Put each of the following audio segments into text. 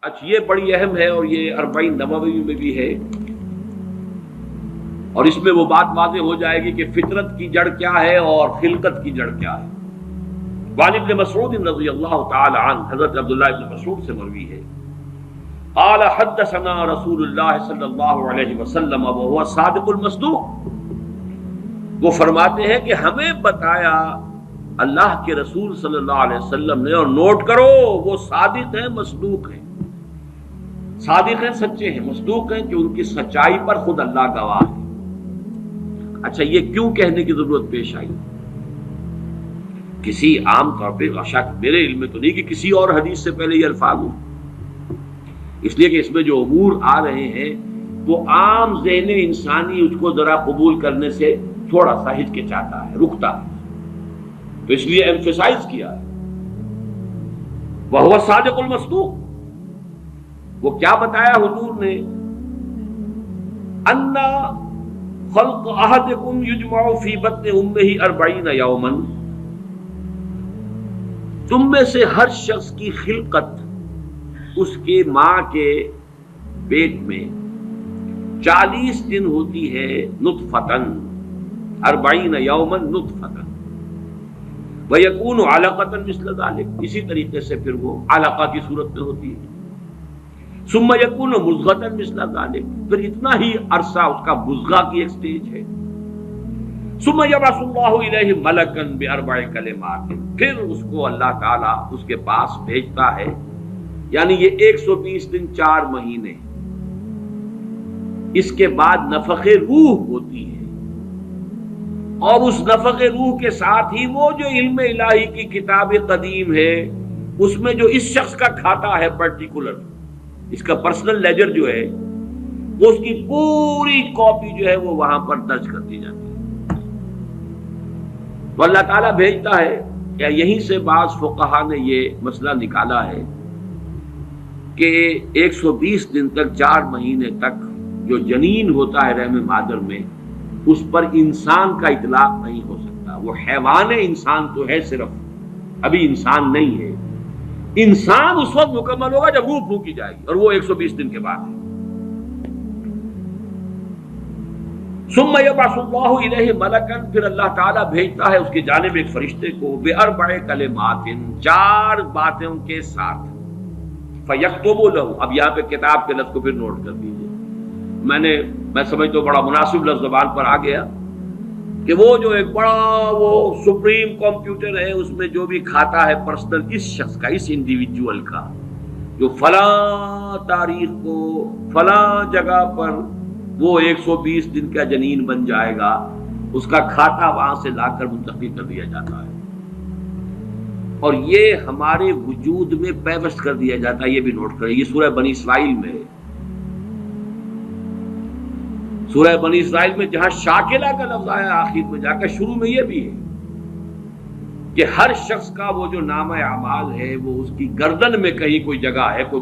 اچھا یہ بڑی اہم ہے اور یہ 40 نووی میں بھی ہے، اور اس میں وہ بات واضح ہو جائے گی کہ فطرت کی جڑ کیا ہے اور خلقت کی جڑ کیا ہے۔ وعن ابن مسعود رضی اللہ تعالی عنہ، حضرت عبداللہ ابن مسعود سے مروی ہے، قال حدثنا رسول اللہ صلی اللہ علیہ وسلم وهو صادق المصدوق، وہ فرماتے ہیں کہ ہمیں بتایا اللہ کے رسول صلی اللہ علیہ وسلم نے، اور نوٹ کرو وہ صادق ہیں مصدوق ہیں، صادق ہیں سچے ہیں، مصدوق ہیں کہ ان کی سچائی پر خود اللہ گواہ ہے۔ اچھا یہ کیوں کہنے کی ضرورت پیش آئی؟ کسی عام طور پہ شک میرے علم میں تو نہیں کہ کسی اور حدیث سے پہلے یہ الفاظ ہوں، اس لیے کہ اس میں جو امور آ رہے ہیں وہ عام ذہن انسانی اس کو ذرا قبول کرنے سے تھوڑا سا ہچکچاتا ہے، رکتا ہے، تو اس لیے ایمفیسائز کیا ہے وَهُوَ الصَّادِقُ الْمَصْدُوقُ۔ وہ کیا بتایا حضور نے؟ اَنَّ خَلْقَ أَحَدِكُمْ يُجْمَعُ فِي بَطْنِ أُمِّهِ 40 يَوْمًا، تم میں سے ہر شخص کی خلقت اس کے ماں کے پیٹ میں 40 دن ہوتی ہے، نطفتن 40 یوما نطفتن، ویکون علقۃ مثل ذلک، اسی طریقے سے پھر وہ علقہ کی صورت میں ہوتی ہے، ثم یکون مضغۃ مثل ذلک، پھر اتنا ہی عرصہ اس کا مضغہ کی ایک سٹیج ہے، ثم یبعث اللہ الیہ ملکا باربع کلمات، پھر اس کو اللہ تعالیٰ اس کے پاس بھیجتا ہے، یعنی یہ 120 دن 4 مہینے، اس کے بعد نفخ روح ہوتی ہے، اور اس نفخ روح کے ساتھ ہی وہ جو علم الہی کی کتاب قدیم ہے اس میں جو اس شخص کا کھاتا ہے پرٹیکولر، اس کا پرسنل لیجر جو ہے، وہ اس کی پوری کاپی جو ہے وہ وہاں پر درج کر دی جاتی ہے، تو اللہ تعالیٰ بھیجتا ہے۔ کیا یہیں سے بعض فقہا نے یہ مسئلہ نکالا ہے کہ 120 دن تک 4 مہینے تک جو جنین ہوتا ہے رحم مادر میں، اس پر انسان کا اطلاق نہیں ہو سکتا، وہ حیوان انسان تو ہے صرف، ابھی انسان نہیں ہے، انسان اس وقت مکمل ہوگا جب روح پھونکی جائے گی، اور وہ 120 دن کے بعد ہے۔ ثم یبعث اللہ الیہ ملکا، پھر اللہ تعالیٰ بھیجتا ہے اس کی جانب ایک فرشتے کو، باربع کلمات، 4 باتوں کے ساتھ، فیکتب لہ، اب یہاں پہ کتاب کے لفظ کو پھر نوٹ کر دیجیے، میں سمجھتا ہوں بڑا مناسب لفظ زبان پر آ گیا کہ وہ جو ایک بڑا وہ سپریم کمپیوٹر ہے، اس میں جو بھی کھاتا ہے پرسنل اس شخص کا، اس انڈیویجول کا، جو فلاں تاریخ کو فلاں جگہ پر وہ 120 دن کا جنین بن جائے گا، اس کا کھاتا وہاں سے لا کر منتقل کر دیا جاتا ہے، اور یہ ہمارے وجود میں پیوست کر دیا جاتا ہے، یہ بھی نوٹ کریں، یہ سورہ بنی اسرائیل میں ہے، سورہ بنی اسرائیل میں جہاں شاکلہ کا لفظ آیا آخر میں جا کر، شروع میں یہ بھی ہے کہ ہر شخص کا وہ جو نامہ اعمال ہے وہ اس کی گردن میں کہیں کوئی جگہ ہے، کوئی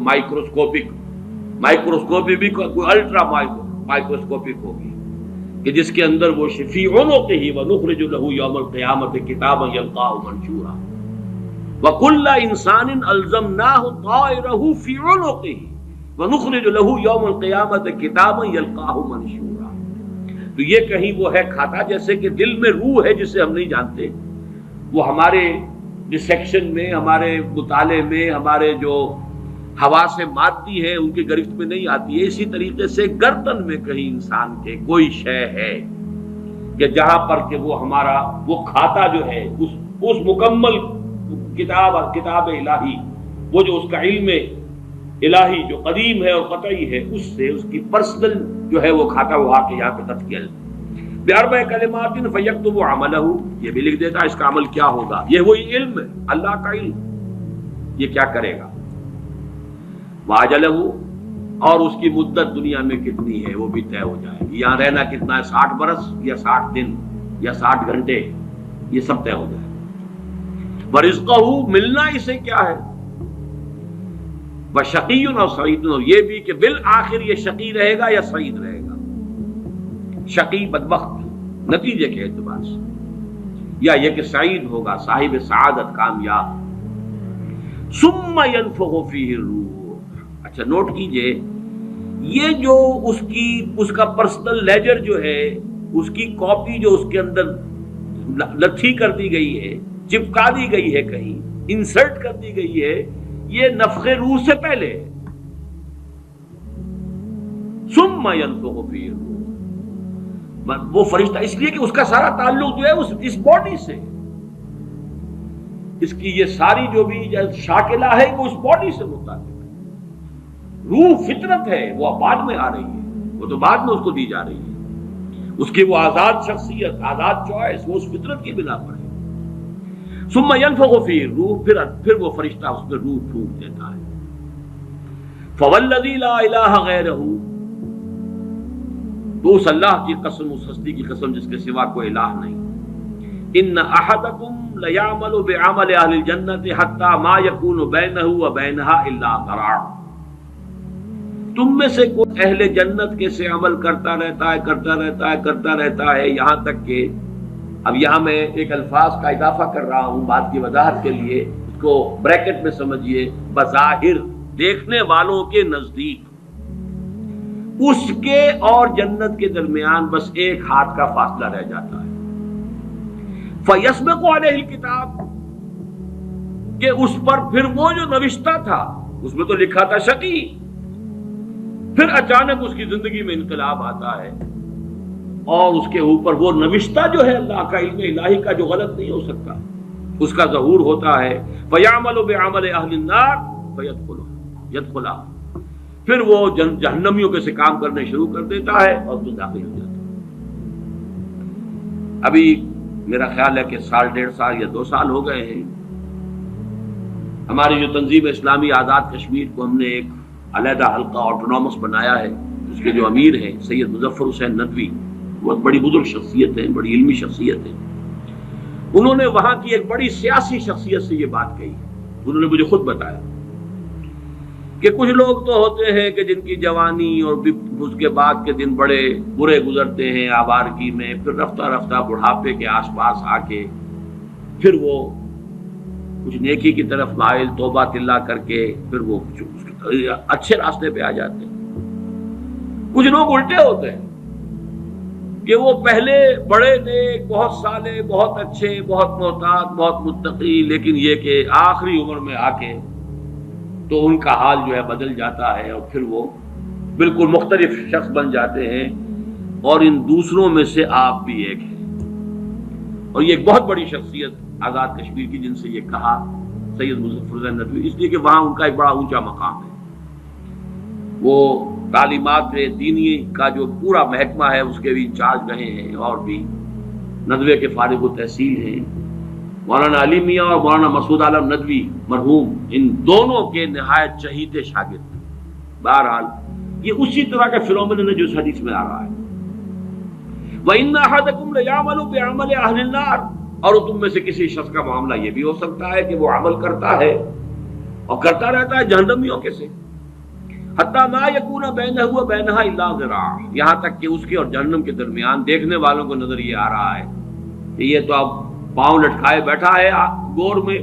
مائکروسکوپی بھی کوئی الٹرا مائکروسکوپک ہوگی، کہ جس کے اندر وہ فی عنقہ ونخرج لہ یوم القیامۃ کتابا یلقاہ منشورا وکل انسان الزمناہ طائرہ فی عنقہ ونخرج لہ یوم القیامۃ کتابا یلقاہ منشورا۔ تو یہ کہیں وہ ہے کھاتا، جیسے کہ دل میں روح ہے جسے ہم نہیں جانتے، وہ ہمارے ڈسیکشن میں، ہمارے مطالعے میں، ہمارے جو حواس مادی ہے ان کی گرفت میں نہیں آتی ہے، اسی طریقے سے گردن میں کہیں انسان کے کوئی شے ہے کہ جہاں پر کہ وہ ہمارا وہ کھاتا جو ہے اس مکمل کتاب الہی، وہ جو اس کا علم الہی جو قدیم ہے اور قطعی ہے، اس سے اس کی پرسنل جو ہے وہ کھاتا وہ آ کے یہاں پہ درج کیا باربع کلمات فیکتب عملہ، یہ بھی لکھ دیتا ہے اس کا عمل کیا ہوگا، یہ وہی علم ہے، اللہ کا علم، یہ کیا کرے گا، واجلہ، اور اس کی مدت دنیا میں کتنی ہے وہ بھی طے ہو جائے گی، یہاں رہنا کتنا ہے، 60 برس یا 60 دن یا 60 گھنٹے، یہ سب طے ہو جائے گا، ورزقہ، ملنا اسے کیا ہے، وشقی اور سعید، اور یہ بھی کہ بالآخر یہ شقی رہے گا یا سعید رہے گا، شقی بدبخت نتیجے کے اعتبار سے، یا یہ کہ سعید ہوگا صاحب سعادت کامیاب۔ ثم ينفخ فیہ الروح، اچھا نوٹ کیجئے، یہ جو اس کا پرسنل لیجر جو ہے، اس کی کاپی جو اس کے اندر لتھی کر دی گئی ہے، چپکا دی گئی ہے، کہیں انسرٹ کر دی گئی ہے، یہ نفخ روح سے پہلے ہے۔ ثم ينفخ فيه الروح، وہ فرشتہ اس لیے کہ اس کا سارا تعلق جو ہے اس باڈی سے، اس کی یہ ساری جو بھی شاکلہ ہے وہ اس باڈی سے متعلق ہے۔ روح فطرت ہے، وہ بعد میں آ رہی ہے، وہ تو بعد میں اس کو دی جا رہی ہے، اس کی وہ آزاد شخصیت، آزاد چوائس، وہ اس فطرت کی بنا پر ہے۔ ثم ينفخ فيه الروح، پھر وہ فرشتہ اس میں روح پھونک دیتا ہے۔ فوالذی لا الہ غیرہ، تو اس اللہ کی قسم، اس ہستی کی قسم جس کے سوا کوئی الہ نہیں، ان احدکم لیعمل بعمل اہل الجنۃ حتی ما یکون بینہ وبینہا الا ذراع، تم میں سے کوئی اہل جنت کے سے عمل کرتا رہتا ہے یہاں تک کہ، اب یہاں میں ایک الفاظ کا اضافہ کر رہا ہوں بات کی وضاحت کے لیے، اس کو بریکٹ میں سمجھیے، بظاہر دیکھنے والوں کے نزدیک اس کے اور جنت کے درمیان بس ایک ہاتھ کا فاصلہ رہ جاتا ہے۔ فَيَسْبِقُ عَلَيْهِ الْكِتَابُ، کہ اس پر پھر وہ جو نوشتہ تھا، اس میں تو لکھا تھا شقی، پھر اچانک اس کی زندگی میں انقلاب آتا ہے اور اس کے اوپر وہ نوشتہ جو ہے اللہ کا علم الہی کا جو غلط نہیں ہو سکتا، اس کا ظہور ہوتا ہے۔ فَيَعْمَلُ بِعَمَلِ أَهْلِ النَّارِ فَيَدْخُلُهَا، پھر وہ جہنمیوں کے سے کام کرنے شروع کر دیتا ہے اور تو داخل ہو جاتا ہے۔ ابھی میرا خیال ہے کہ سال 1.5 سال یا 2 سال ہو گئے ہیں، ہماری جو تنظیم اسلامی آزاد کشمیر کو ہم نے ایک علیحدہ حلقہ آٹونومس بنایا ہے، اس کے جو امیر ہیں سید مظفر حسین ندوی، بہت بڑی بزرگ شخصیت ہے، بڑی علمی شخصیت ہے، انہوں نے وہاں کی ایک بڑی سیاسی شخصیت سے یہ بات کہی۔ انہوں نے مجھے خود بتایا کہ کچھ لوگ تو ہوتے ہیں کہ جن کی جوانی اور اس کے بعد کے دن بڑے برے گزرتے ہیں آوارگی میں، پھر رفتہ رفتہ بڑھاپے کے آس پاس آ کے پھر وہ کچھ نیکی کی طرف مائل، توبہ تلا کر کے پھر وہ اچھے راستے پہ آ جاتے ہیں۔ کچھ لوگ الٹے ہوتے ہیں کہ وہ پہلے بڑے نیک، بہت صالح، بہت اچھے، بہت محتاط، بہت متقی، لیکن یہ کہ آخری عمر میں آ کے تو ان کا حال جو ہے بدل جاتا ہے اور پھر وہ بالکل مختلف شخص بن جاتے ہیں، اور ان دوسروں میں سے آپ بھی ایک ہیں۔ اور یہ ایک بہت بڑی شخصیت آزاد کشمیر کی، جن سے یہ کہا سید مظفر حسین ندوی، اس لیے کہ وہاں ان کا ایک بڑا اونچا مقام ہے، وہ تعلیمات دینی کا جو پورا محکمہ ہے اس کے بھی انچارج رہے ہیں، اور بھی ندوے کے فارغ التحصیل ہیں۔ مولانا علی میاں اور مولانا مسعود عالم ندوی مرحوم، ان دونوں کے نہایت چہیتے شاگرد ہیں۔ بہرحال یہ اسی طرح کا فنومینن ہے جو اس حدیث میں آ رہا ہے۔ وَإِنَّ أَحَدَكُمْ لَيَعْمَلُ بِعَمَلِ أَهْلِ النَّارِ، اور تم میں سے کسی شخص کا معاملہ یہ بھی ہو سکتا ہے کہ وہ عمل کرتا ہے اور کرتا رہتا ہے جہنمیوں کے سے، حتیٰ ما یکون بینہ وبینہا الا ذراع، یہاں تک کہ اس کے اور جہنم کے درمیان دیکھنے والوں کو نظر یہ آ رہا ہے کہ یہ تو اب پاؤں لٹکائے بیٹھا ہے گور میں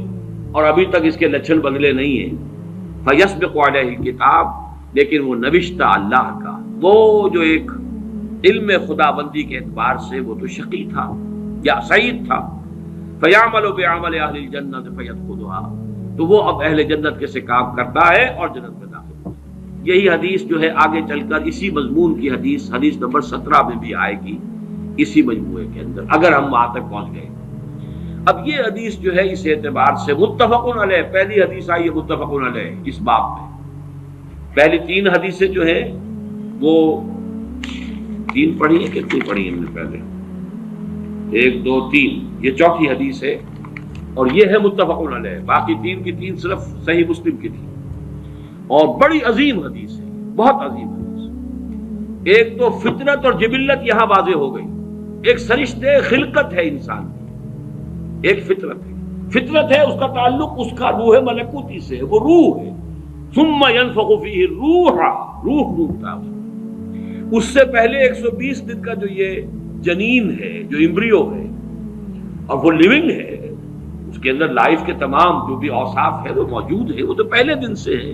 اور ابھی تک اس کے لچھن بدلے نہیں ہیں۔ فیسبق علیہ الکتاب، لیکن وہ نوشتہ اللہ کا، وہ جو ایک علم خداوندی کے اعتبار سے وہ تو شقی تھا یا سعید تھا۔ فیعمل بعمل اہل الجنۃ فیدخلها، تو وہ اب اہل جنت کے سے کام کرتا ہے اور جنت میں داخل ہوتا ہے۔ یہی حدیث جو ہے آگے چل کر اسی مضمون کی حدیث نمبر 17 میں بھی آئے گی، اسی مجموعے کے اندر، اگر ہم وہاں تک پہنچ گئے۔ اب یہ حدیث جو ہے اس اعتبار سے متفق علیہ، پہلی حدیث آئی ہے متفق علیہ اس باب میں۔ پہلی 3 حدیثیں جو ہیں وہ 3 پڑھی ہیں، کتنی پڑھی ہیں ہم نے پہلے؟ 1 2 3، یہ چوتھی حدیث ہے اور یہ ہے متفق علیہ، باقی 3 کی 3 صرف صحیح مسلم کی تھی، اور بڑی عظیم حدیث ہے، بہت عظیم حدیث۔ ایک تو فطرت اور جبلت یہاں واضح ہو گئی، ایک سرشتے خلقت ہے انسان کی، ایک فطرت ہے، اس کا تعلق اس کا روح ملکوتی سے، وہ روح ہے۔ ثم ينفخ فيه الروح، روح پھونکتا ہے۔ اس سے پہلے 120 دن کا جو یہ جنین ہے، جو امبریو ہے اور وہ لیونگ ہے، اس کے اندر لائف کے تمام جو بھی اوصاف ہے وہ موجود ہے، وہ تو پہلے دن سے ہے۔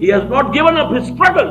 he has not given up his struggle,